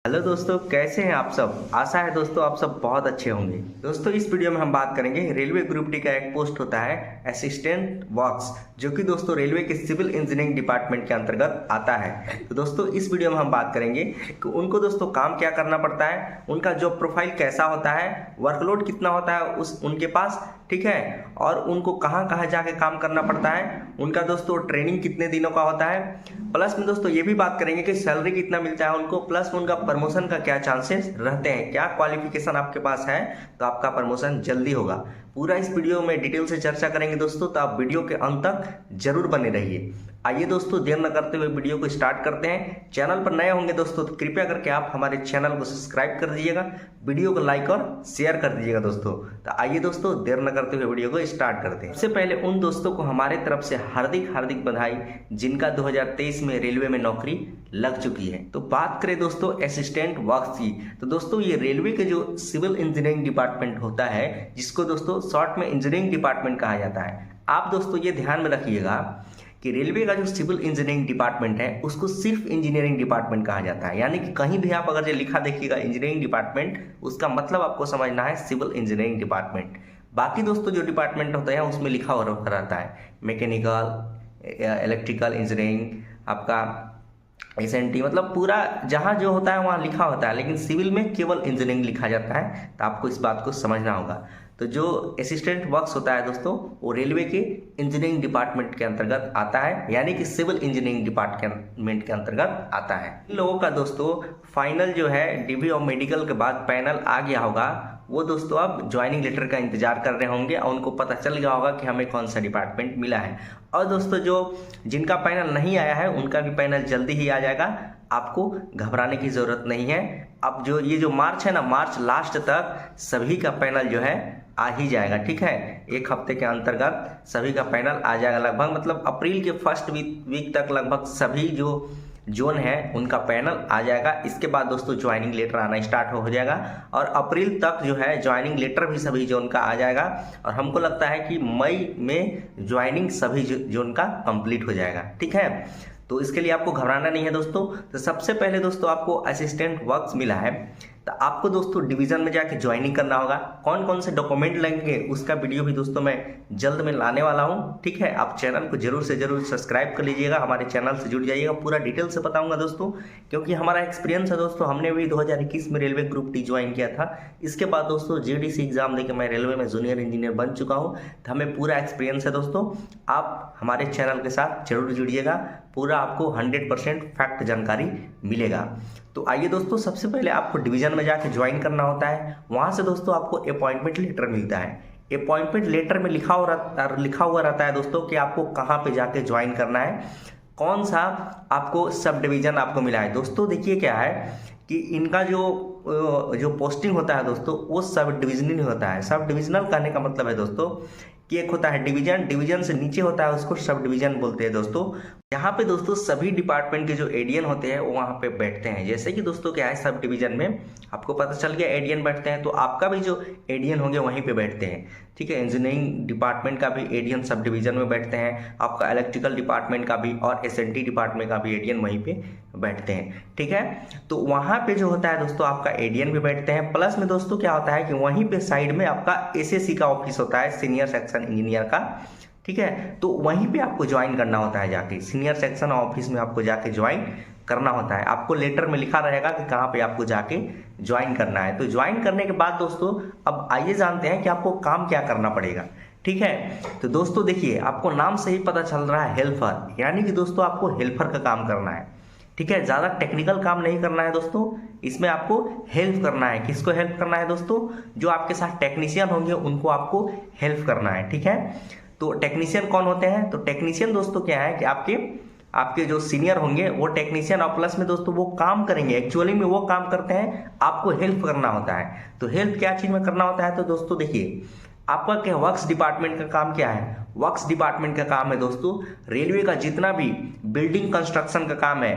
Hello दोस्तों, कैसे हैं आप सब। आशा है दोस्तों आप सब बहुत अच्छे होंगे। दोस्तों इस वीडियो में हम बात करेंगे रेलवे ग्रुप डी का एक पोस्ट होता है असिस्टेंट वर्क्स, जो कि दोस्तों रेलवे के सिविल इंजीनियरिंग डिपार्टमेंट के अंतर्गत आता है। तो दोस्तों इस वीडियो में हम बात करेंगे कि उनको दोस्तों काम क्या करना पड़ता है, उनका जॉब प्रोफाइल कैसा होता है, वर्कलोड कितना होता है उनके पास, ठीक है, और उनको कहाँ कहाँ जाके काम करना पड़ता है, उनका दोस्तों ट्रेनिंग कितने दिनों का होता है। प्लस में दोस्तों ये भी बात करेंगे कि सैलरी कितना मिलता है उनको, प्लस में उनका प्रमोशन का क्या चांसेस रहते हैं, क्या क्वालिफिकेशन आपके पास है तो आपका प्रमोशन जल्दी होगा। पूरा इस वीडियो में डिटेल से चर्चा करेंगे दोस्तों, तो आप वीडियो के अंत तक जरूर बने रहिए। आइए दोस्तों देर न करते हुए वीडियो को स्टार्ट करते हैं। चैनल पर नए होंगे दोस्तों तो कृपया करके आप हमारे चैनल को सब्सक्राइब कर दीजिएगा, वीडियो को लाइक और शेयर कर दीजिएगा दोस्तों। तो आइए दोस्तों देर न करते हुए वीडियो को स्टार्ट करते हैं। सबसे पहले उन दोस्तों को हमारे तरफ से हार्दिक हार्दिक बधाई जिनका 2023 में रेलवे में नौकरी लग चुकी है। तो बात करें दोस्तों असिस्टेंट वर्क्स की, तो दोस्तों ये रेलवे के जो सिविल इंजीनियरिंग डिपार्टमेंट होता है, जिसको दोस्तों शॉर्ट में इंजीनियरिंग डिपार्टमेंट कहा जाता है। आप दोस्तों ये ध्यान में रखिएगा कि रेलवे का जो सिविल इंजीनियरिंग डिपार्टमेंट है उसको सिर्फ इंजीनियरिंग डिपार्टमेंट कहा जाता है। यानी कि कहीं भी आप अगर जो लिखा देखिएगा इंजीनियरिंग डिपार्टमेंट, उसका मतलब आपको समझना है सिविल इंजीनियरिंग डिपार्टमेंट। बाकी दोस्तों जो डिपार्टमेंट होता है उसमें लिखा हुआ रहता है मैकेनिकल, इलेक्ट्रिकल इंजीनियरिंग, आपका एसएनटी, मतलब पूरा जहाँ जो होता है वहाँ लिखा होता है, लेकिन सिविल में केवल इंजीनियरिंग लिखा जाता है। तो आपको इस बात को समझना होगा। तो जो असिस्टेंट वर्क्स होता है दोस्तों वो रेलवे के इंजीनियरिंग डिपार्टमेंट के अंतर्गत आता है, यानी कि सिविल इंजीनियरिंग डिपार्टमेंट के अंतर्गत आता है। इन लोगों का दोस्तों फाइनल जो है डिग्री और मेडिकल के बाद पैनल आ गया होगा, वो दोस्तों अब ज्वाइनिंग लेटर का इंतजार कर रहे होंगे और उनको पता चल गया होगा कि हमें कौन सा डिपार्टमेंट मिला है। और दोस्तों जो जिनका पैनल नहीं आया है उनका भी पैनल जल्दी ही आ जाएगा, आपको घबराने की ज़रूरत नहीं है। अब जो ये जो मार्च है ना, मार्च लास्ट तक सभी का पैनल जो है आ ही जाएगा, ठीक है। एक हफ्ते के अंतर्गत सभी का पैनल आ जाएगा लगभग, मतलब अप्रैल के फर्स्ट वीक तक लगभग सभी जो जोन है उनका पैनल आ जाएगा। इसके बाद दोस्तों ज्वाइनिंग लेटर आना स्टार्ट हो जाएगा और अप्रैल तक जो है ज्वाइनिंग लेटर भी सभी जोन का आ जाएगा। और हमको लगता है कि मई में ज्वाइनिंग सभी जोन का कंप्लीट हो जाएगा, ठीक है। तो इसके लिए आपको घबराना नहीं है दोस्तों। तो सबसे पहले दोस्तों आपको असिस्टेंट वर्क्स मिला है, तो आपको दोस्तों डिवीजन में जाके ज्वाइनिंग करना होगा। कौन कौन से डॉक्यूमेंट लगेंगे उसका वीडियो भी दोस्तों मैं जल्द में लाने वाला हूं, ठीक है। आप चैनल को जरूर से जरूर सब्सक्राइब कर लीजिएगा, हमारे चैनल से जुड़ जाइएगा। पूरा डिटेल से बताऊंगा दोस्तों, क्योंकि हमारा एक्सपीरियंस है दोस्तों। हमने भी 2021 में रेलवे ग्रुप डी ज्वाइन किया था। इसके बाद दोस्तों जीडीसी एग्जाम देकर मैं रेलवे में जूनियर इंजीनियर बन चुका हूँ, तो हमें पूरा एक्सपीरियंस है दोस्तों। आप हमारे चैनल के साथ जरूर जुड़िएगा, पूरा आपको 100% फैक्ट जानकारी मिलेगा। तो आइए दोस्तों, सबसे पहले आपको डिवीजन में जाके ज्वाइन करना होता है। वहाँ से दोस्तों आपको अपॉइंटमेंट लेटर मिलता है। अपॉइंटमेंट लेटर में लिखा हुआ रहता है दोस्तों कि आपको कहाँ पे जाके ज्वाइन करना है, कौन सा आपको सब डिवीजन आपको मिला है। दोस्तों देखिए क्या है कि इनका जो पोस्टिंग होता है दोस्तों वो सब डिविजनल होता है। सब डिविजनल कहने का मतलब है दोस्तों कि एक होता है डिवीजन, डिवीजन से नीचे होता है उसको सब डिवीजन बोलते हैं दोस्तों। यहाँ पे दोस्तों सभी डिपार्टमेंट के जो एडीएन होते हैं वो वहाँ पे बैठते हैं। जैसे कि दोस्तों क्या है, सब डिवीजन में आपको पता चल गया एडीएन बैठते हैं, तो आपका भी जो एडीएन होंगे वहीं पे बैठते हैं, ठीक है। इंजीनियरिंग डिपार्टमेंट का भी एडीएन सब डिवीजन में बैठते हैं, आपका इलेक्ट्रिकल डिपार्टमेंट का भी और एसएनटी डिपार्टमेंट का भी एडीएन वहीं पे बैठते हैं, ठीक है। तो वहाँ पे जो होता है दोस्तों आपका एडीएन भी बैठते हैं। प्लस में दोस्तों क्या होता है कि वहीं पे साइड में आपका एसएससी का ऑफिस होता है, सीनियर सेक्शन इंजीनियर का, ठीक है। तो वहीं पे आपको ज्वाइन करना होता है, जाके सीनियर सेक्शन ऑफिस में आपको जाके ज्वाइन करना होता है। आपको लेटर में लिखा रहेगा कि कहाँ पे आपको जाके ज्वाइन करना है। तो ज्वाइन करने के बाद दोस्तों अब आइए जानते हैं कि आपको काम क्या करना पड़ेगा, ठीक है। तो दोस्तों देखिए, आपको नाम से ही पता चल रहा है हेल्पर, यानी कि दोस्तों आपको हेल्पर का काम करना है, ठीक है। ज़्यादा टेक्निकल काम नहीं करना है दोस्तों, इसमें आपको हेल्प करना है। किसको हेल्प करना है दोस्तों? जो आपके साथ टेक्नीशियन होंगे उनको आपको हेल्प करना है, ठीक है। तो टेक्नीशियन कौन होते हैं? तो टेक्नीशियन दोस्तों क्या है कि आपके जो सीनियर होंगे वो टेक्नीशियन, और प्लस में दोस्तों वो काम करेंगे, एक्चुअली में वो काम करते हैं, आपको हेल्प करना होता है। तो हेल्प क्या चीज़ में करना होता है? तो दोस्तों देखिए, आपका क्या वर्क्स डिपार्टमेंट का काम क्या है? वर्क्स डिपार्टमेंट का काम है दोस्तों रेलवे का जितना भी बिल्डिंग कंस्ट्रक्शन का काम है,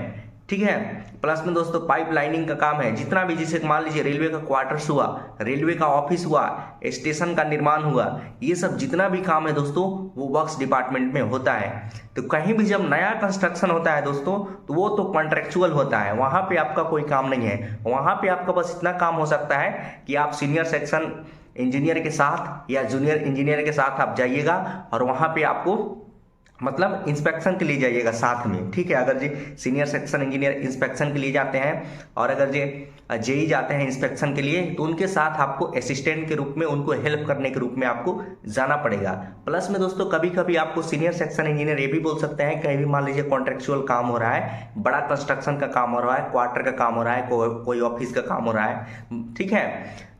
ठीक है। प्लस में दोस्तों पाइप लाइनिंग का काम है, जितना भी जैसे मान लीजिए रेलवे का क्वार्टर्स हुआ, रेलवे का ऑफिस हुआ, स्टेशन का निर्माण हुआ, ये सब जितना भी काम है दोस्तों वो वर्क्स डिपार्टमेंट में होता है। तो कहीं भी जब नया कंस्ट्रक्शन होता है दोस्तों तो वो तो कॉन्ट्रेक्चुअल होता है, वहां पे आपका कोई काम नहीं है। वहां पे आपका बस इतना काम हो सकता है कि आप सीनियर सेक्शन इंजीनियर के साथ या जूनियर इंजीनियर के साथ आप जाइएगा और वहां पे आपको मतलब इंस्पेक्शन के लिए जाइएगा साथ में, ठीक है। अगर जी सीनियर सेक्शन इंजीनियर इंस्पेक्शन के लिए जाते हैं और अगर जी जेई जाते हैं इंस्पेक्शन के लिए तो उनके साथ आपको असिस्टेंट के रूप में उनको हेल्प करने के रूप में आपको जाना पड़ेगा। प्लस में दोस्तों कभी कभी आपको सीनियर सेक्शन इंजीनियर ये भी बोल सकते हैं, कहीं भी मान लीजिए कॉन्ट्रेक्चुअल काम हो रहा है, बड़ा कंस्ट्रक्शन का काम हो रहा है, क्वार्टर का काम हो रहा है, कोई ऑफिस का काम हो रहा है, ठीक है,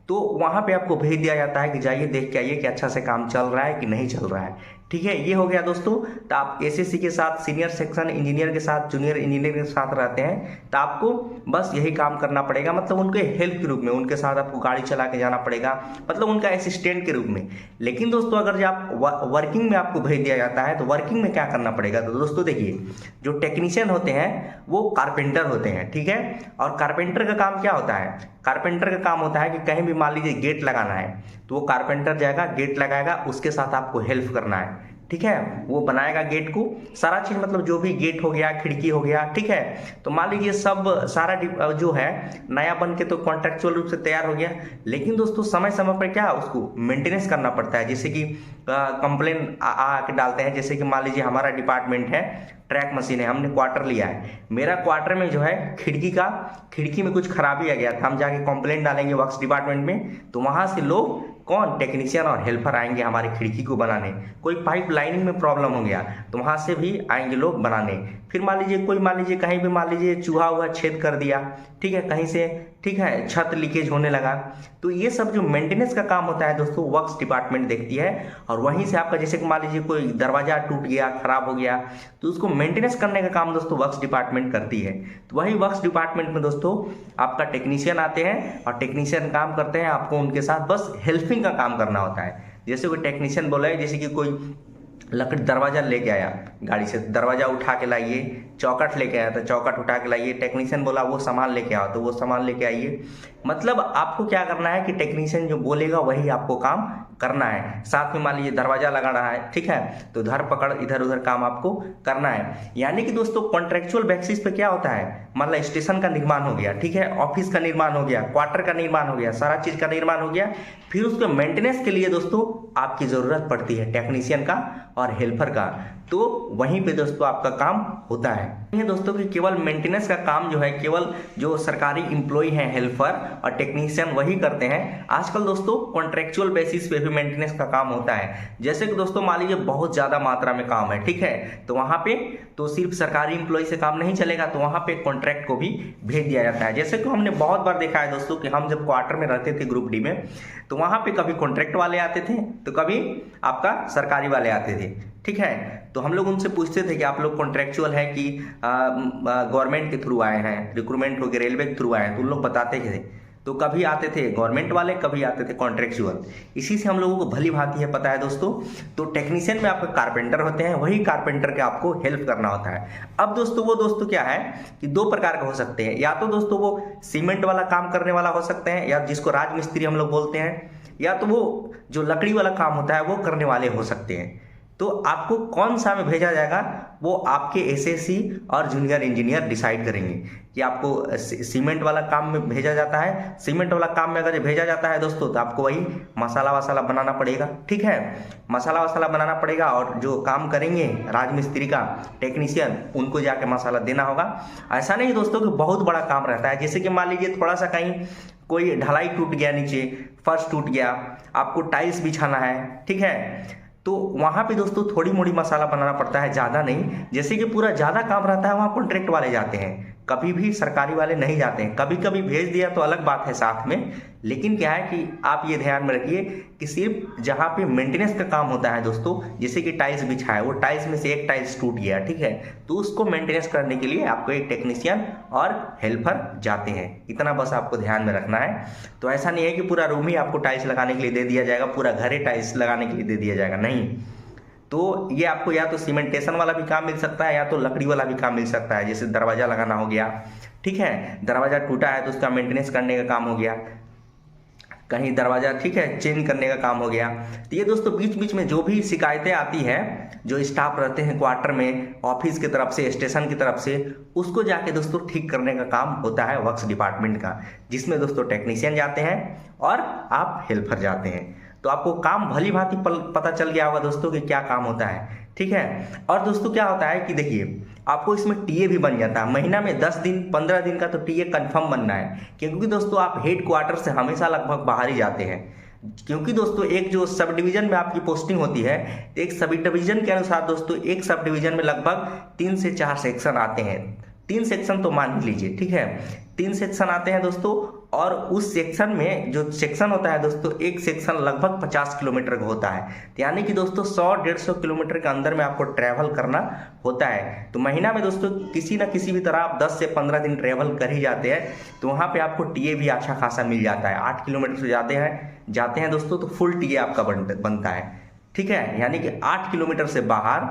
तो वहां पे आपको भेज दिया जाता है कि जाइए देख के आइए कि अच्छा से काम चल रहा है कि नहीं चल रहा है, ठीक है। ये हो गया दोस्तों। तो आप एसएससी के साथ सीनियर सेक्शन इंजीनियर के साथ जूनियर इंजीनियर के साथ रहते हैं तो आपको बस यही काम करना पड़ेगा, मतलब उनके हेल्प के रूप में, उनके साथ आपको गाड़ी चला के जाना पड़ेगा, मतलब उनका असिस्टेंट के रूप में। लेकिन दोस्तों अगर जो आप वर्किंग में आपको भेज दिया जाता है तो वर्किंग में क्या करना पड़ेगा, तो दोस्तों देखिए जो टेक्नीशियन होते हैं वो कारपेंटर होते हैं, ठीक है। और कारपेंटर का काम क्या होता है, कारपेंटर का काम होता है कि कहीं भी मान लीजिए गेट लगाना है तो वो कारपेंटर जाएगा गेट लगाएगा, उसके साथ आपको हेल्प करना है, ठीक है। वो बनाएगा गेट को, सारा चीज मतलब जो भी गेट हो गया, खिड़की हो गया, ठीक है। तो मान लीजिए सब सारा जो है नया बन के तो कॉन्ट्रेक्चुअल रूप से तैयार हो गया, लेकिन दोस्तों समय समय पर क्या उसको मेंटेनेंस करना पड़ता है। जैसे कि कंप्लेन आके डालते हैं, जैसे कि मान लीजिए हमारा डिपार्टमेंट है, ट्रैक मशीन है, हमने क्वार्टर लिया है, मेरा क्वार्टर में जो है खिड़की में कुछ खराबी आ गया था, हम जाके कंप्लेंट डालेंगे वर्क्स डिपार्टमेंट में, तो वहां से लोग कौन टेक्नीशियन और हेल्पर आएंगे हमारी खिड़की को बनाने। कोई पाइप लाइनिंग में प्रॉब्लम हो गया तो वहां से भी आएंगे लोग बनाने। फिर मान लीजिए कहीं भी मान लीजिए चूहा हुआ छेद कर दिया, ठीक है, कहीं से, ठीक है, छत लीकेज होने लगा, तो ये सब जो मेंटेनेंस का काम होता है दोस्तों वर्क्स डिपार्टमेंट देखती है। और वहीं से आपका जैसे कि मान लीजिए कोई दरवाजा टूट गया, खराब हो गया, तो उसको मेंटेनेंस करने का काम दोस्तों वर्क्स डिपार्टमेंट करती है। तो वही वर्क्स डिपार्टमेंट में दोस्तों आपका टेक्नीशियन आते हैं और टेक्नीशियन काम करते हैं, आपको उनके साथ बस हेल्पिंग का काम करना होता है। जैसे कोई टेक्नीशियन बोला है, जैसे कि कोई लकड़ी दरवाजा लेके आया गाड़ी से, दरवाजा उठा के लाइए, चौकट लेके आया तो चौकट उठा के लाइए, टेक्नीशियन बोला वो सामान लेके आओ तो वो सामान लेके आइए। मतलब आपको क्या करना है कि टेक्नीशियन जो बोलेगा वही आपको काम करना है। साथ में मान लीजिए दरवाजा लगा रहा है, ठीक है, तो धर पकड़ इधर उधर काम आपको करना है। यानी कि दोस्तों कॉन्ट्रेक्चुअल बेसिस पे क्या होता है, मतलब स्टेशन का निर्माण हो गया, ठीक है, ऑफिस का निर्माण हो गया, क्वार्टर का निर्माण हो गया, सारा चीज का निर्माण हो गया, फिर उसके मेंटेनेंस के लिए दोस्तों आपकी जरूरत पड़ती है टेक्नीशियन का और हेल्पर का, तो वहीं पे दोस्तों आपका काम होता है। ये दोस्तों कि केवल मेंटेनेंस का काम जो है केवल जो सरकारी एम्प्लॉय हैं हेल्पर और टेक्नीशियन वही करते हैं। आजकल दोस्तों कॉन्ट्रेक्चुअल बेसिस पे भी मेंटेनेंस का काम होता है। जैसे कि दोस्तों मान लीजिए बहुत ज्यादा मात्रा में काम है, ठीक है, तो वहां पे तो सिर्फ सरकारी एम्प्लॉय से काम नहीं चलेगा, तो वहां पे कॉन्ट्रैक्ट को भी भेज दिया जाता है। जैसे कि हमने बहुत बार देखा है दोस्तों कि हम जब क्वार्टर में रहते थे ग्रुप डी में, तो वहां पे कभी कॉन्ट्रैक्ट वाले आते थे तो कभी आपका सरकारी वाले आते थे, ठीक है। तो हम लोग उनसे पूछते थे कि आप लोग कॉन्ट्रेक्चुअल है कि गवर्नमेंट के थ्रू आए हैं, रिक्रूटमेंट हो गए रेलवे के थ्रू आए हैं, तो उन लोग बताते थे। तो कभी आते थे गवर्नमेंट वाले, कभी आते थे कॉन्ट्रेक्चुअल। इसी से हम लोगों को भली भांति है पता है दोस्तों। तो टेक्नीशियन में आपके कारपेंटर होते हैं, वही कारपेंटर के आपको हेल्प करना होता है। अब दोस्तों वो दोस्तों क्या है कि दो प्रकार के हो सकते हैं, या तो दोस्तों वो सीमेंट वाला काम करने वाला हो सकते हैं, या जिसको राजमिस्त्री हम लोग बोलते हैं, या तो वो जो लकड़ी वाला काम होता है वो करने वाले हो सकते हैं। तो आपको कौन सा में भेजा जाएगा वो आपके एसएससी और जूनियर इंजीनियर डिसाइड करेंगे कि आपको सीमेंट वाला काम में भेजा जाता है। सीमेंट वाला काम में अगर भेजा जाता है दोस्तों तो आपको वही मसाला वसाला बनाना पड़ेगा, ठीक है, मसाला वसाला बनाना पड़ेगा, और जो काम करेंगे राजमिस्त्री का टेक्नीशियन उनको जाके मसाला देना होगा। ऐसा नहीं दोस्तों कि बहुत बड़ा काम रहता है, जैसे कि मान लीजिए थोड़ा सा कहीं कोई ढलाई टूट गया, नीचे फर्श टूट गया, आपको टाइल्स बिछाना है, ठीक है, तो वहां पे दोस्तों थोड़ी मोड़ी मसाला बनाना पड़ता है, ज्यादा नहीं। जैसे कि पूरा ज्यादा काम रहता है वहां कॉन्ट्रैक्ट वाले जाते हैं, कभी भी सरकारी वाले नहीं जाते हैं। कभी कभी भेज दिया तो अलग बात है साथ में, लेकिन क्या है कि आप ये ध्यान में रखिए कि सिर्फ जहां पे मेंटेनेंस का काम होता है दोस्तों, जैसे कि टाइल्स बिछा है, वो टाइल्स में से एक टाइल्स टूट गया, ठीक है, तो उसको मेंटेनेंस करने के लिए आपको एक टेक्नीशियन और हेल्पर जाते हैं। इतना बस आपको ध्यान में रखना है। तो ऐसा नहीं है कि पूरा रूम ही आपको टाइल्स लगाने के लिए दे दिया जाएगा, पूरा घर ही टाइल्स लगाने के लिए दे दिया जाएगा, नहीं। तो ये आपको या तो सीमेंटेशन वाला भी काम मिल सकता है या तो लकड़ी वाला भी काम मिल सकता है, जैसे दरवाजा लगाना हो गया, ठीक है, दरवाजा टूटा है तो उसका मेंटेनेंस करने का काम हो गया, कहीं दरवाजा ठीक है चेंज करने का काम हो गया। तो ये दोस्तों बीच बीच में जो भी शिकायतें आती है, जो स्टाफ रहते हैं क्वार्टर में, ऑफिस की तरफ से, स्टेशन की तरफ से, उसको जाके दोस्तों ठीक करने का काम होता है वर्क्स डिपार्टमेंट का, जिसमें दोस्तों टेक्नीशियन जाते हैं और आप हेल्पर जाते हैं। तो आपको काम भली भांति पता चल गया होगा दोस्तों कि क्या काम होता है, ठीक है। और दोस्तों क्या होता है कि देखिए आपको इसमें टीए भी बन जाता है, महीना में 10 दिन 15 दिन का तो टीए कंफर्म बनना है, क्योंकि दोस्तों आप हेड क्वार्टर से हमेशा लगभग बाहर ही जाते हैं। क्योंकि दोस्तों एक जो सब डिवीजन में आपकी पोस्टिंग होती है, एक सब डिवीजन के अनुसार दोस्तों एक सब डिवीजन में लगभग 3 से 4 सेक्शन आते हैं, 3 सेक्शन तो मान ही लीजिए, ठीक है, 3 सेक्शन आते हैं दोस्तों। और उस सेक्शन में जो सेक्शन होता है दोस्तों, एक सेक्शन लगभग 50 किलोमीटर का होता है, यानी कि दोस्तों 100-150 किलोमीटर के अंदर में आपको ट्रैवल करना होता है। तो महीना में दोस्तों किसी न किसी भी तरह आप 10 से 15 दिन ट्रैवल कर ही जाते हैं, तो वहाँ पे आपको टीए भी अच्छा खासा मिल जाता है। 8 किलोमीटर से जाते हैं दोस्तों तो फुल टीए आपका बनता है, ठीक है, यानी कि 8 किलोमीटर से बाहर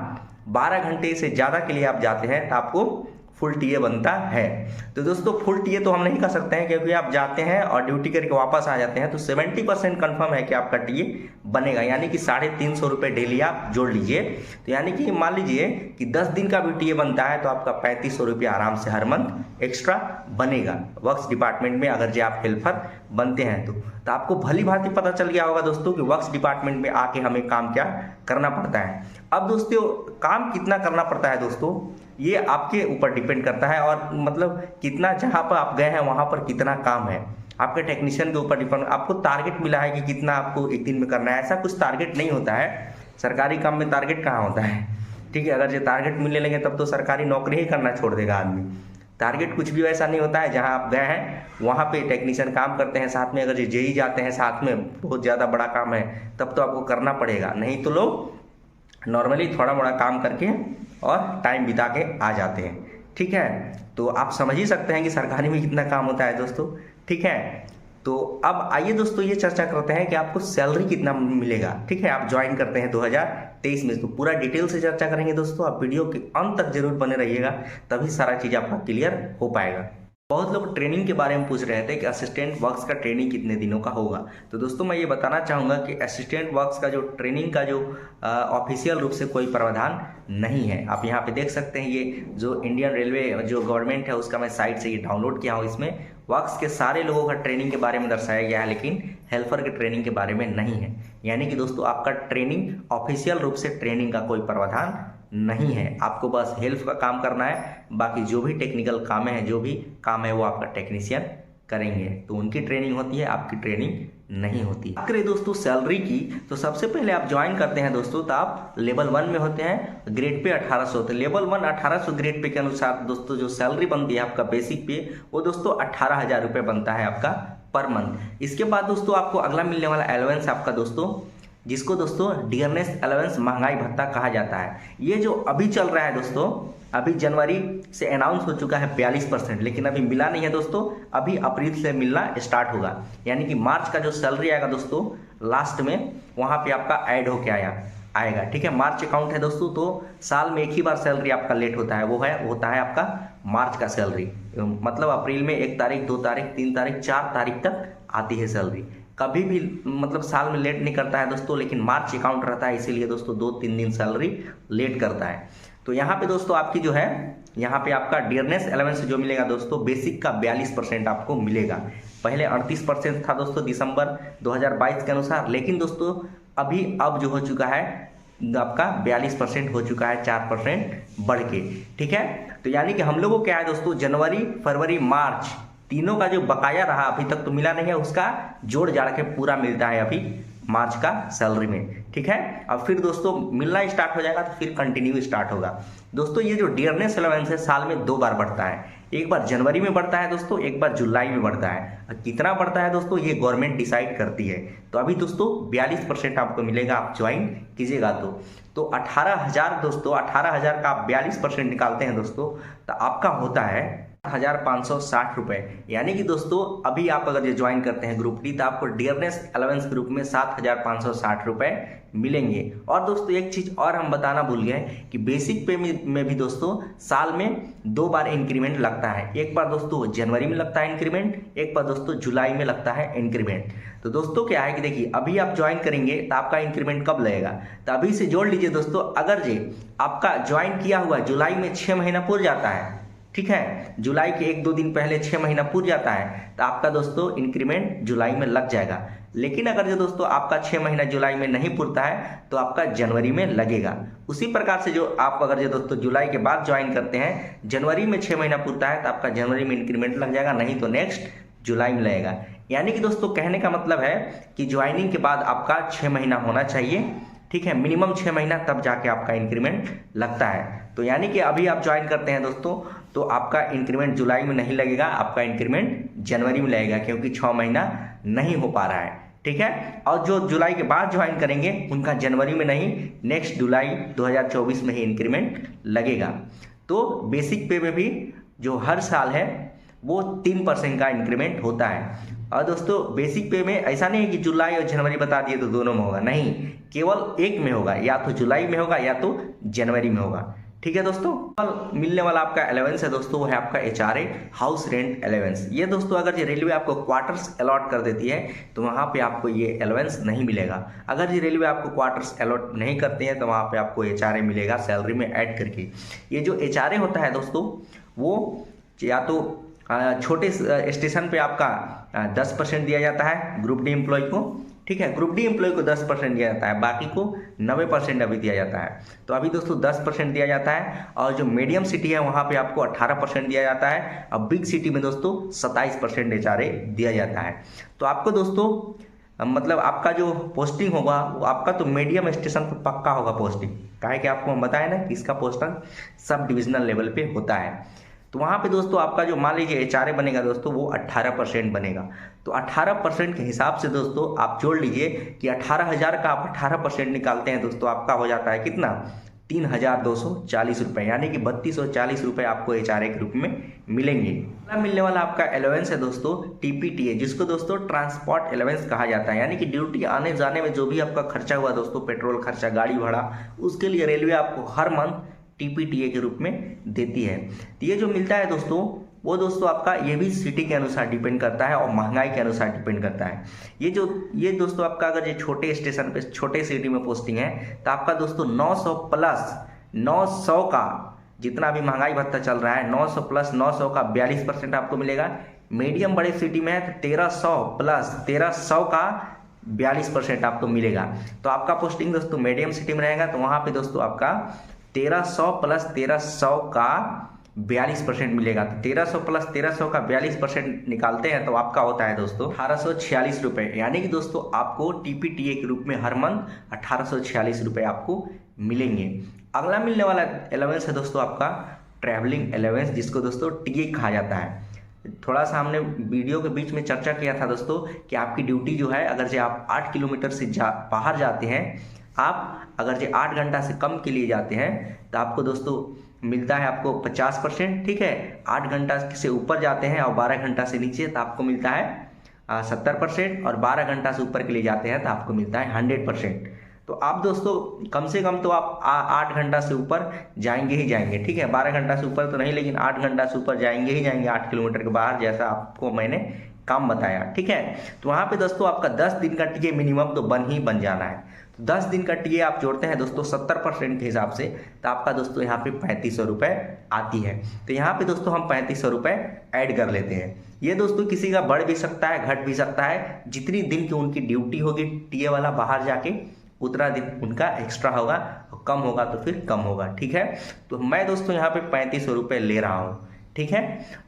12 घंटे से ज़्यादा के लिए आप जाते हैं तो आपको फुल टीए बनता है। तो दोस्तों फुल टीए तो हम नहीं कर सकते हैं, क्योंकि आप जाते हैं और ड्यूटी करके वापस आ जाते हैं, तो 70% कन्फर्म है कि आपका टीए बनेगा, यानी कि 350 रुपये डेली आप जोड़ लीजिए। तो यानी कि मान लीजिए कि 10 दिन का भी टीए बनता है तो आपका 3500 रुपये आराम से हर मंथ एक्स्ट्रा बनेगा वर्क्स डिपार्टमेंट में, अगर जो आप हेल्पर बनते हैं तो आपको भली भांति पता चल गया होगा दोस्तों कि वर्क्स डिपार्टमेंट में आके हमें काम क्या करना पड़ता है। अब दोस्तों काम कितना करना पड़ता है दोस्तों, ये आपके ऊपर डिपेंड करता है, और मतलब कितना जहाँ पर आप गए हैं वहाँ पर कितना काम है, आपके टेक्नीशियन के ऊपर डिपेंड। आपको टारगेट मिला है कि कितना आपको एक दिन में करना है, ऐसा कुछ टारगेट नहीं होता है। सरकारी काम में टारगेट कहाँ होता है, ठीक है, अगर जो टारगेट मिलने लगे तब तो सरकारी नौकरी ही करना छोड़ देगा आदमी। टारगेट कुछ भी वैसा नहीं होता है, जहाँ आप गए हैं वहाँ पे टेक्नीशियन काम करते हैं साथ में, अगर जेई जाते हैं साथ में, बहुत ज़्यादा बड़ा काम है तब तो आपको करना पड़ेगा, नहीं तो लोग नॉर्मली थोड़ा मोड़ा काम करके और टाइम बिता के आ जाते हैं, ठीक है। तो आप समझ ही सकते हैं कि सरकारी में कितना काम होता है दोस्तों, ठीक है। तो अब आइए दोस्तों ये चर्चा करते हैं कि आपको सैलरी कितना मिलेगा, ठीक है, आप ज्वाइन करते हैं 2023 में। तो पूरा डिटेल से चर्चा करेंगे दोस्तों, आप वीडियो के अंत तक जरूर बने रहिएगा, तभी सारा चीज़ आपका क्लियर हो पाएगा। बहुत लोग ट्रेनिंग के बारे में पूछ रहे थे कि असिस्टेंट वर्क्स का ट्रेनिंग कितने दिनों का होगा। तो दोस्तों मैं ये बताना चाहूँगा कि असिस्टेंट वर्क्स का जो ट्रेनिंग का जो ऑफिशियल रूप से कोई प्रावधान नहीं है। आप यहाँ पे देख सकते हैं, ये जो इंडियन रेलवे जो गवर्नमेंट है उसका मैं साइट से ये डाउनलोड किया हूँ। इसमें वर्क्स के सारे लोगों का ट्रेनिंग के बारे में दर्शाया गया है, लेकिन हेल्पर के ट्रेनिंग के बारे में नहीं है। यानी कि दोस्तों आपका ट्रेनिंग ऑफिशियल रूप से ट्रेनिंग का कोई प्रावधान नहीं है, आपको बस हेल्प का काम करना है, बाकी जो भी टेक्निकल काम है, जो भी काम है वो आपका टेक्नीशियन करेंगे, तो उनकी ट्रेनिंग होती है, आपकी ट्रेनिंग नहीं होती। बात करें दोस्तों सैलरी की, तो सबसे पहले आप ज्वाइन करते हैं दोस्तों तो आप लेवल 1 में होते हैं, ग्रेड पे 1800 होते हैं। लेवल 1 1800 ग्रेड पे के अनुसार दोस्तों जो सैलरी बनती है आपका बेसिक पे, वो दोस्तों 18,000 रुपये बनता है आपका पर मंथ। इसके बाद दोस्तों आपको अगला मिलने वाला एलेवेंस आपका दोस्तों, जिसको दोस्तों डियरनेस अलाउंस महंगाई भत्ता कहा जाता है। ये जो अभी चल रहा है दोस्तों, अभी जनवरी से अनाउंस हो चुका है 42%, लेकिन अभी मिला नहीं है दोस्तों, अभी अप्रैल से मिलना स्टार्ट होगा। यानी कि मार्च का जो सैलरी आएगा दोस्तों लास्ट में, वहाँ पे आपका ऐड होके आएगा, ठीक है। मार्च अकाउंट है दोस्तों, तो साल में एक ही बार सैलरी आपका लेट होता है, वो होता है आपका मार्च का सैलरी। मतलब अप्रैल में 1 तारीख 2 तारीख 3 तारीख 4 तारीख तक आती है सैलरी, कभी भी मतलब साल में लेट नहीं करता है दोस्तों, लेकिन मार्च अकाउंट रहता है, इसीलिए दोस्तों 2-3 दिन सैलरी लेट करता है। तो यहाँ पे दोस्तों आपकी जो है, यहाँ पे आपका डियरनेस अलाउंस जो मिलेगा दोस्तों, बेसिक का 42% आपको मिलेगा। पहले 38% था दोस्तों दिसंबर 2022 के अनुसार, लेकिन दोस्तों अब जो हो चुका है आपका 42% हो चुका है, 4% बढ़ के, ठीक है। तो यानी कि हम लोगों को क्या है दोस्तों, जनवरी फरवरी मार्च तीनों का जो बकाया रहा अभी तक तो मिला नहीं है, उसका जोड़ जाड़ के पूरा मिलता है अभी मार्च का सैलरी में, ठीक है। अब फिर दोस्तों मिलना स्टार्ट हो जाएगा तो फिर कंटिन्यू स्टार्ट होगा। दोस्तों ये जो डियरनेस अलाउंस है साल में 2 बार बढ़ता है, एक बार जनवरी में बढ़ता है दोस्तों, एक बार जुलाई में बढ़ता है। कितना बढ़ता है दोस्तों ये गवर्नमेंट डिसाइड करती है। तो अभी दोस्तों 42% आपको मिलेगा, आप ज्वाइन कीजिएगा तो 18,000 दोस्तों, 18,000 का आप 42% निकालते हैं दोस्तों, तो आपका होता है 7,560 रुपये। यानी कि दोस्तों अभी आप अगर ये ज्वाइन करते हैं ग्रुप डी तो आपको डियरनेस अलावेंस ग्रुप में 7,560 रुपये मिलेंगे। और दोस्तों एक चीज़ और हम बताना भूल गए कि बेसिक पे में भी दोस्तों साल में 2 बार इंक्रीमेंट लगता है। एक बार दोस्तों जनवरी में लगता है इंक्रीमेंट, एक बार दोस्तों जुलाई में लगता है इंक्रीमेंट। तो दोस्तों क्या है कि देखिए अभी आप ज्वाइन करेंगे तो आपका इंक्रीमेंट कब लगेगा, तो अभी से जोड़ लीजिए दोस्तों। अगर जी आपका ज्वाइन किया हुआ जुलाई में 6 महीना पूर जाता है, ठीक है, जुलाई के 1-2 दिन पहले 6 महीना पूर जाता है तो आपका दोस्तों इंक्रीमेंट जुलाई में लग जाएगा। लेकिन अगर जो दोस्तों आपका 6 महीना जुलाई में नहीं पुरता है तो आपका जनवरी में लगेगा। उसी प्रकार से जो आप अगर जो दोस्तों जुलाई के बाद ज्वाइन करते हैं, जनवरी में 6 महीना पुरता है तो आपका जनवरी में इंक्रीमेंट लग जाएगा, नहीं तो नेक्स्ट जुलाई में लगेगा। यानी कि दोस्तों कहने का मतलब है कि ज्वाइनिंग के बाद आपका 6 महीना होना चाहिए, ठीक है, मिनिमम 6 महीना, तब जाके आपका इंक्रीमेंट लगता है। तो यानी कि अभी आप ज्वाइन करते हैं दोस्तों तो आपका इंक्रीमेंट जुलाई में नहीं लगेगा, आपका इंक्रीमेंट जनवरी में लगेगा, क्योंकि 6 महीना नहीं हो पा रहा है, ठीक है। और जो जुलाई के बाद ज्वाइन करेंगे उनका जनवरी में नहीं, नेक्स्ट जुलाई 2024 में ही इंक्रीमेंट लगेगा। तो बेसिक पे में भी जो हर साल है वो 3% का इंक्रीमेंट होता है। और दोस्तों बेसिक पे में ऐसा नहीं है कि जुलाई और जनवरी बता दिए तो दोनों में होगा, नहीं, केवल एक में होगा, या तो जुलाई में होगा या तो जनवरी में होगा, ठीक है दोस्तों। कल मिलने वाला आपका अलावेंस है दोस्तों, वो है आपका HRA हाउस रेंट अलावेंस। ये दोस्तों अगर ये रेलवे आपको क्वार्टर्स अलॉट कर देती है तो वहाँ पे आपको ये अलावेंस नहीं मिलेगा। अगर ये रेलवे आपको क्वार्टर्स अलॉट नहीं करते हैं तो वहाँ पे आपको HRA मिलेगा सैलरी में ऐड करके। ये जो HRA होता है दोस्तों वो या तो छोटे स्टेशन पे आपका 10% दिया जाता है ग्रुप डी एम्प्लॉय को, ठीक है, ग्रुप डी एम्प्लॉय को 10% दिया जाता है, बाकी को 90% अभी दिया जाता है। तो अभी दोस्तों 10% दिया जाता है, और जो मीडियम सिटी है वहाँ पे आपको 18% दिया जाता है, और बिग सिटी में दोस्तों 27% HRA दिया जाता है। तो आपको दोस्तों मतलब आपका जो पोस्टिंग होगा वो आपका तो मीडियम स्टेशन पर पक्का होगा पोस्टिंग, काहे कि आपको हम बताया ना कि इसका पोस्टिंग सब डिविजनल लेवल पे होता है। तो वहाँ पे दोस्तों आपका जो मान लीजिए HRA बनेगा दोस्तों वो 18% बनेगा। तो 18% के हिसाब से दोस्तों आप जोड़ लीजिए कि 18,000 का आप 18% निकालते हैं दोस्तों, आपका हो जाता है कितना, 3,240 रुपये। यानी कि 3,240 रुपये आपको HRA के रूप में मिलेंगे। मिलने वाला आपका अलावेंस है दोस्तों TPTA, जिसको दोस्तों ट्रांसपोर्ट अलावेंस कहा जाता है। यानी कि ड्यूटी आने जाने में जो भी आपका खर्चा हुआ दोस्तों, पेट्रोल खर्चा, गाड़ी भाड़ा, उसके लिए रेलवे आपको हर मंथ TPTA के रूप में देती है। तो ये जो मिलता है दोस्तों वो दोस्तों आपका ये भी सिटी के अनुसार डिपेंड करता है और महंगाई के अनुसार डिपेंड करता है। ये दोस्तों आपका अगर ये छोटे स्टेशन पे छोटे सिटी में पोस्टिंग है तो आपका दोस्तों 900 प्लस 900 का, जितना भी महंगाई भत्ता चल रहा है, 900 प्लस 900 का 42% आपको मिलेगा। मीडियम बड़े सिटी में है तो 1300 प्लस 1300 का 42% आपको मिलेगा। तो आपका पोस्टिंग दोस्तों मीडियम सिटी में रहेगा तो वहाँ पे दोस्तों आपका 1300 प्लस 1300 का 42% मिलेगा। तो 1300 प्लस 1300 का 42% निकालते हैं तो आपका होता है दोस्तों 1846 रुपये। यानी कि दोस्तों आपको TPTA के रूप में हर मंथ 1846 रुपये आपको मिलेंगे। अगला मिलने वाला अलावेंस है दोस्तों आपका ट्रैवलिंग अलावेंस, जिसको दोस्तों TA कहा जाता है। थोड़ा सा हमने वीडियो के बीच में चर्चा किया था दोस्तों कि आपकी ड्यूटी जो है, अगर जो आप 8 किलोमीटर से बाहर जाते हैं, आप अगर जो 8 घंटा से कम के लिए जाते हैं तो आपको दोस्तों मिलता है आपको 50%, ठीक है। 8 घंटा से ऊपर जाते हैं और 12 घंटा से नीचे तो आपको मिलता है 70%, और 12 घंटा से ऊपर के लिए जाते हैं तो आपको मिलता है 100%। तो आप दोस्तों कम से कम तो आप 8 घंटा से ऊपर जाएंगे ही जाएंगे, ठीक है, 12 घंटा से ऊपर तो नहीं, लेकिन 8 घंटा से ऊपर जाएंगे ही जाएंगे 8 किलोमीटर के बाहर, जैसा आपको मैंने काम बताया, ठीक है। तो वहाँ पे दोस्तों आपका 10 दिन का TA मिनिमम तो बन जाना है। तो 10 दिन का TA आप जोड़ते हैं दोस्तों 70% के हिसाब से तो आपका दोस्तों यहाँ पे 3500 रुपये आती है। तो यहाँ पे दोस्तों हम 3500 रुपये ऐड कर लेते हैं। ये दोस्तों किसी का बढ़ भी सकता है, घट भी सकता है, जितनी दिन की उनकी ड्यूटी होगी TA वाला बाहर जाके उतना दिन उनका एक्स्ट्रा होगा, और कम होगा तो फिर कम होगा, ठीक है। तो मैं दोस्तों यहाँ पे 3500 रुपये ले रहा हूँ, ठीक है।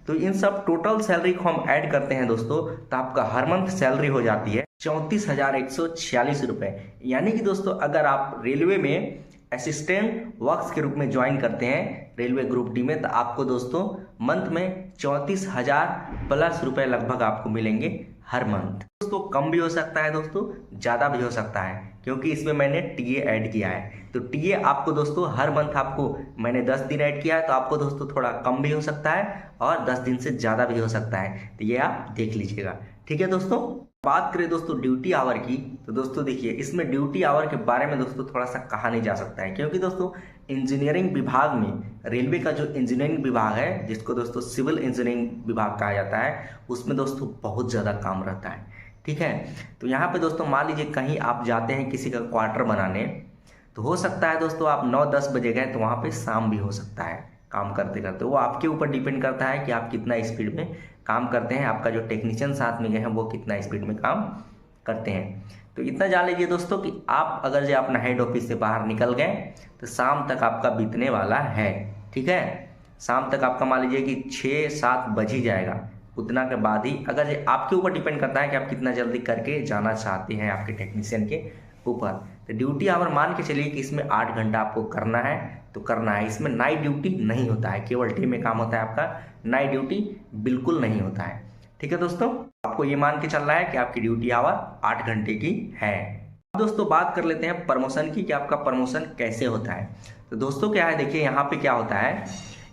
तो इन सब टोटल सैलरी को हम ऐड करते हैं दोस्तों तो आपका हर मंथ सैलरी हो जाती है 34,146 रुपये। यानी कि दोस्तों अगर आप रेलवे में असिस्टेंट वर्क्स के रूप में ज्वाइन करते हैं रेलवे ग्रुप डी में तो आपको दोस्तों मंथ में 34,000 प्लस रुपये लगभग आपको मिलेंगे हर मंथ। दोस्तों कम भी हो सकता है दोस्तों, ज़्यादा भी हो सकता है, क्योंकि इसमें मैंने TA ऐड किया है। तो तो टीए आपको दोस्तों हर मंथ आपको मैंने 10 दिन ऐड किया है, तो आपको दोस्तों थोड़ा कम भी हो सकता है और 10 दिन से ज़्यादा भी हो सकता है, तो ये आप देख लीजिएगा। ठीक है दोस्तों, बात करें दोस्तों ड्यूटी आवर की, तो दोस्तों देखिए इसमें ड्यूटी आवर के बारे में दोस्तों थोड़ा सा कहा नहीं जा सकता है, क्योंकि दोस्तों इंजीनियरिंग विभाग में, रेलवे का जो इंजीनियरिंग विभाग है जिसको दोस्तों सिविल इंजीनियरिंग विभाग कहा जाता है, उसमें दोस्तों बहुत ज़्यादा काम रहता है। ठीक है, तो यहाँ पे दोस्तों मान लीजिए कहीं आप जाते हैं किसी का क्वार्टर बनाने, तो हो सकता है दोस्तों आप 9-10 बजे गए तो वहाँ पे शाम भी हो सकता है काम करते करते। वो आपके ऊपर डिपेंड करता है कि आप कितना स्पीड में काम करते हैं, आपका जो टेक्नीशियन साथ में गए हैं वो कितना स्पीड में काम करते हैं। तो इतना जान लीजिए दोस्तों कि आप अगर जो अपना हेड ऑफिस से बाहर निकल गए तो शाम तक आपका बीतने वाला है। ठीक है, शाम तक आपका मान लीजिए कि 6-7 बज ही जाएगा, उतना के बाद ही अगर ये आपके ऊपर डिपेंड करता है कि आप कितना जल्दी करके जाना चाहते हैं आपके टेक्नीशियन के ऊपर। तो ड्यूटी आवर मान के चलिए कि इसमें 8 घंटा आपको करना है तो करना है। इसमें नाइट ड्यूटी नहीं होता है, केवल डे में काम होता है आपका, नाइट ड्यूटी बिल्कुल नहीं होता है। ठीक है दोस्तों, आपको ये मान के चल रहा है कि आपकी ड्यूटी आवर 8 घंटे की है। अब दोस्तों बात कर लेते हैं प्रमोशन की कि आपका प्रमोशन कैसे होता है। तो दोस्तों क्या है, देखिए यहाँ पे क्या होता है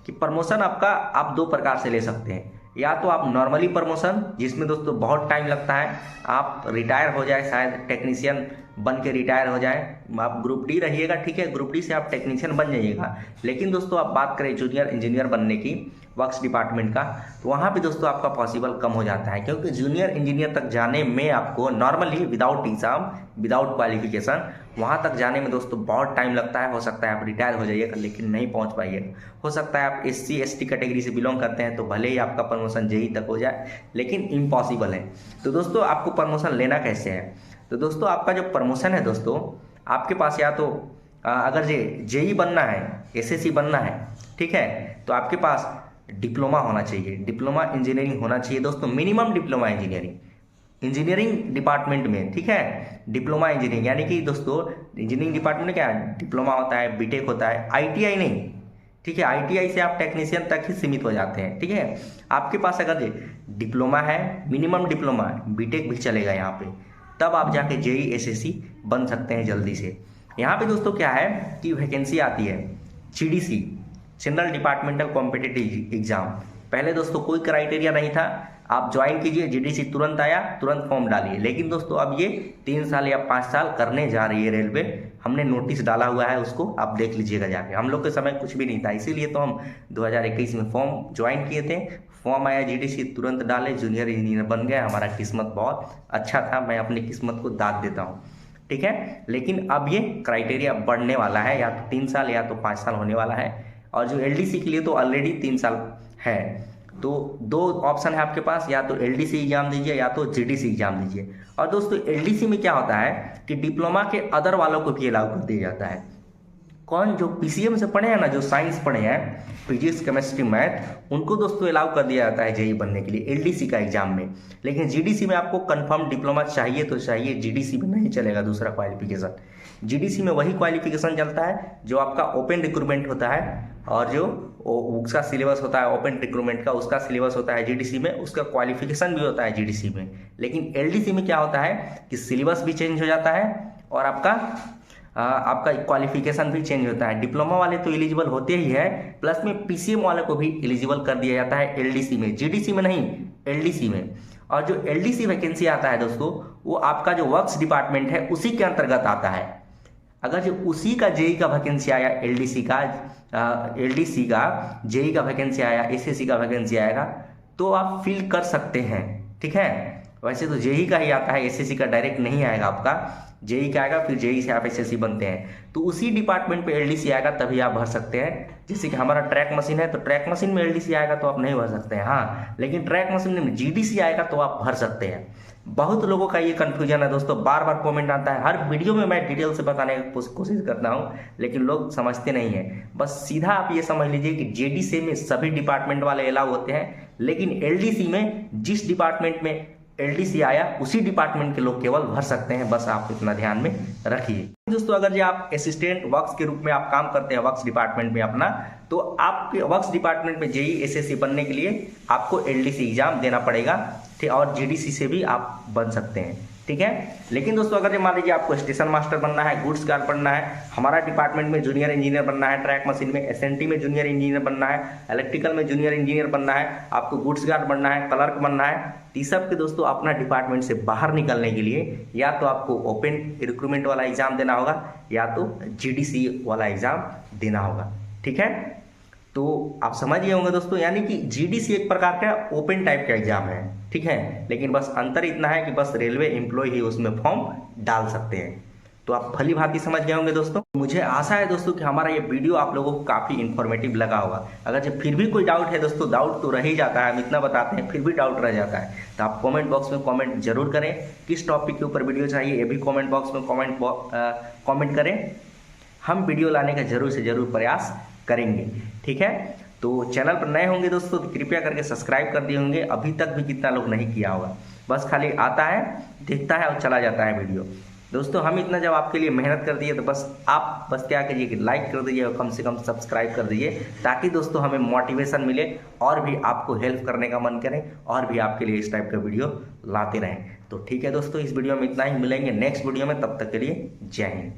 कि प्रमोशन आपका आप 2 प्रकार से ले सकते हैं। या तो आप नॉर्मली प्रमोशन, जिसमें दोस्तों बहुत टाइम लगता है, आप रिटायर हो जाए, शायद टेक्नीशियन बन के रिटायर हो जाए, आप ग्रुप डी रहिएगा। ठीक है, ग्रुप डी से आप टेक्नीशियन बन जाइएगा। लेकिन दोस्तों आप बात करें जूनियर इंजीनियर बनने की वर्क्स डिपार्टमेंट का, तो वहाँ भी दोस्तों आपका पॉसिबल कम हो जाता है, क्योंकि जूनियर इंजीनियर तक जाने में आपको normally without exam, without qualification वहाँ तक जाने में दोस्तों बहुत टाइम लगता है। हो सकता है आप रिटायर हो जाइएगा लेकिन नहीं पहुँच पाइएगा। हो सकता है आप SC ST कैटेगरी से बिलोंग करते हैं तो भले ही आपका प्रमोशन JEE तक हो जाए, लेकिन इम्पॉसिबल है। तो दोस्तों आपको प्रमोशन लेना कैसे है, तो दोस्तों आपका जो प्रमोशन है दोस्तों, आपके पास या तो अगर JEE बनना है, SSC बनना है, ठीक है, तो आपके पास डिप्लोमा होना चाहिए, डिप्लोमा इंजीनियरिंग होना चाहिए दोस्तों, मिनिमम डिप्लोमा इंजीनियरिंग डिपार्टमेंट में। ठीक है, डिप्लोमा इंजीनियरिंग यानी कि दोस्तों इंजीनियरिंग डिपार्टमेंट में क्या है, डिप्लोमा होता है, बीटेक होता है, ITI नहीं। ठीक है, ITI से आप टेक्नीशियन तक ही सीमित हो जाते हैं। ठीक है, आपके पास अगर डिप्लोमा है, मिनिमम डिप्लोमा, बीटेक भी चलेगा यहाँ पे, तब आप जाके JEE SSC बन सकते हैं जल्दी से। यहाँ पे दोस्तों क्या है कि वैकेंसी आती है GDC, general departmental competitive exam. पहले दोस्तों कोई क्राइटेरिया नहीं था, आप ज्वाइन कीजिए, GDC तुरंत आया, तुरंत फॉर्म डालिए। लेकिन दोस्तों अब ये 3 साल या 5 साल करने जा रही है रेलवे, हमने नोटिस डाला हुआ है, उसको आप देख लीजिएगा जाके। हम लोग के समय कुछ भी नहीं था, इसीलिए तो हम 2021 में फॉर्म ज्वाइन किए थे, फॉर्म आया, GDC तुरंत डाले, जूनियर इंजीनियर बन गए। हमारा किस्मत बहुत अच्छा था, मैं अपनी किस्मत को दाद देता हूँ। ठीक है, लेकिन अब ये क्राइटेरिया बढ़ने वाला है, या तो 3 साल या तो 5 साल होने वाला है। और जो LDC के लिए तो ऑलरेडी 3 साल है। तो 2 ऑप्शन है आपके पास, या तो LDC एग्जाम दीजिए या तो GDC एग्जाम दीजिए। और दोस्तों LDC में क्या होता है कि डिप्लोमा के अदर वालों को भी अलाउ कर दिया जाता है। कौन, जो PCM से पढ़े हैं ना, जो साइंस पढ़े हैं, फिजिक्स केमिस्ट्री मैथ, उनको दोस्तों अलाउ कर दिया जाता है JEE बनने के लिए LDC का एग्जाम में। लेकिन GDC में आपको कंफर्म डिप्लोमा चाहिए तो चाहिए, GDC में नहीं चलेगा दूसरा क्वालिफिकेशन। GDC में वही क्वालिफिकेशन चलता है जो आपका ओपन रिक्रूटमेंट होता है, और जो उसका सिलेबस होता है ओपन रिक्रूटमेंट का, उसका सिलेबस होता है GDC में, उसका क्वालिफिकेशन भी होता है GDC में। लेकिन LDC में क्या होता है कि सिलेबस भी चेंज हो जाता है और आपका क्वालिफिकेशन भी चेंज होता है। डिप्लोमा वाले तो एलिजिबल होते ही है, प्लस में PCM वाले को भी एलिजिबल कर दिया जाता है LDC में, GDC में नहीं, LDC में। और जो LDC वैकेंसी आता है दोस्तों, वो आपका जो वर्क्स डिपार्टमेंट है उसी के अंतर्गत आता है। अगर जो उसी का JEE का वैकेंसी आया, LDC का JEE का वैकेंसी आया, SSC का वैकेंसी आएगा, तो आप फिल कर सकते हैं। ठीक है, वैसे तो JEE का ही आता है, SSC का डायरेक्ट नहीं आएगा आपका, JEE का आएगा, फिर JEE से आप SSC बनते हैं, तो उसी डिपार्टमेंट पे LDC आएगा तभी आप भर सकते हैं। जैसे कि हमारा ट्रैक मशीन है, तो ट्रैक मशीन में LDC आएगा तो आप नहीं भर सकते हैं। हाँ, लेकिन ट्रैक मशीन में GDC आएगा तो आप भर सकते हैं। बहुत लोगों का ये कंफ्यूजन है दोस्तों, बार बार कमेंट आता है, हर वीडियो में मैं डिटेल से बताने की कोशिश करता हूँ, लेकिन लोग समझते नहीं है। बस सीधा आप ये समझ लीजिए कि JDC में सभी डिपार्टमेंट वाले अलाउ होते हैं, लेकिन LDC में जिस डिपार्टमेंट में LDC आया उसी डिपार्टमेंट के लोग केवल भर सकते हैं। बस आप इतना ध्यान में रखिए दोस्तों। अगर जो आप असिस्टेंट वर्क्स के रूप में आप काम करते हैं वर्क्स डिपार्टमेंट में अपना, तो आपके वर्क्स डिपार्टमेंट में JEE SSC बनने के लिए आपको LDC एग्जाम देना पड़ेगा, ठीक, और GDC से भी आप बन सकते हैं। ठीक है। लेकिन दोस्तों अगर मान लीजिए आपको स्टेशन मास्टर बनना है, गुड्स गार्ड बनना है, हमारा डिपार्टमेंट में जूनियर इंजीनियर बनना है, ट्रैक मशीन में एसएनटी में जूनियर इंजीनियर बनना है, इलेक्ट्रिकल में जूनियर इंजीनियर बनना है, आपको गुड्स गार्ड बनना है, क्लर्क बनना है, तो सब के दोस्तों अपना डिपार्टमेंट से बाहर निकलने के लिए या तो आपको ओपन रिक्रूटमेंट वाला एग्जाम देना होगा या तो जीडीसी वाला एग्जाम देना होगा, ठीक है। तो आप समझ गए होंगे दोस्तों, यानी कि जीडीसी एक प्रकार का ओपन टाइप का एग्जाम है, ठीक है। लेकिन बस अंतर इतना है कि बस रेलवे एम्प्लॉय ही उसमें फॉर्म डाल सकते हैं। तो आप भली भांति समझ गए होंगे दोस्तों। मुझे आशा है दोस्तों कि हमारा ये वीडियो आप लोगों को काफ़ी इन्फॉर्मेटिव लगा होगा। अगर जब फिर भी कोई डाउट है दोस्तों, डाउट तो रह ही जाता है, हम इतना बताते हैं फिर भी डाउट रह जाता है, तो आप कमेंट बॉक्स में कमेंट जरूर करें। किस टॉपिक के ऊपर वीडियो चाहिए ये भी कमेंट बॉक्स में कमेंट करें। हम वीडियो लाने का जरूर से जरूर प्रयास करेंगे, ठीक है। तो चैनल पर नए होंगे दोस्तों तो कृपया करके सब्सक्राइब कर दिए होंगे, अभी तक भी कितना लोग नहीं किया होगा। बस खाली आता है, देखता है और चला जाता है वीडियो। दोस्तों हम इतना जब आपके लिए मेहनत कर दिए तो आप बस क्या करिए कि लाइक कर दीजिए और कम से कम सब्सक्राइब कर दीजिए, ताकि दोस्तों हमें मोटिवेशन मिले और भी आपको हेल्प करने का मन करें और भी आपके लिए इस टाइप का वीडियो लाते रहें। तो ठीक है दोस्तों, इस वीडियो में इतना ही, मिलेंगे नेक्स्ट वीडियो में, तब तक के लिए जय हिंद।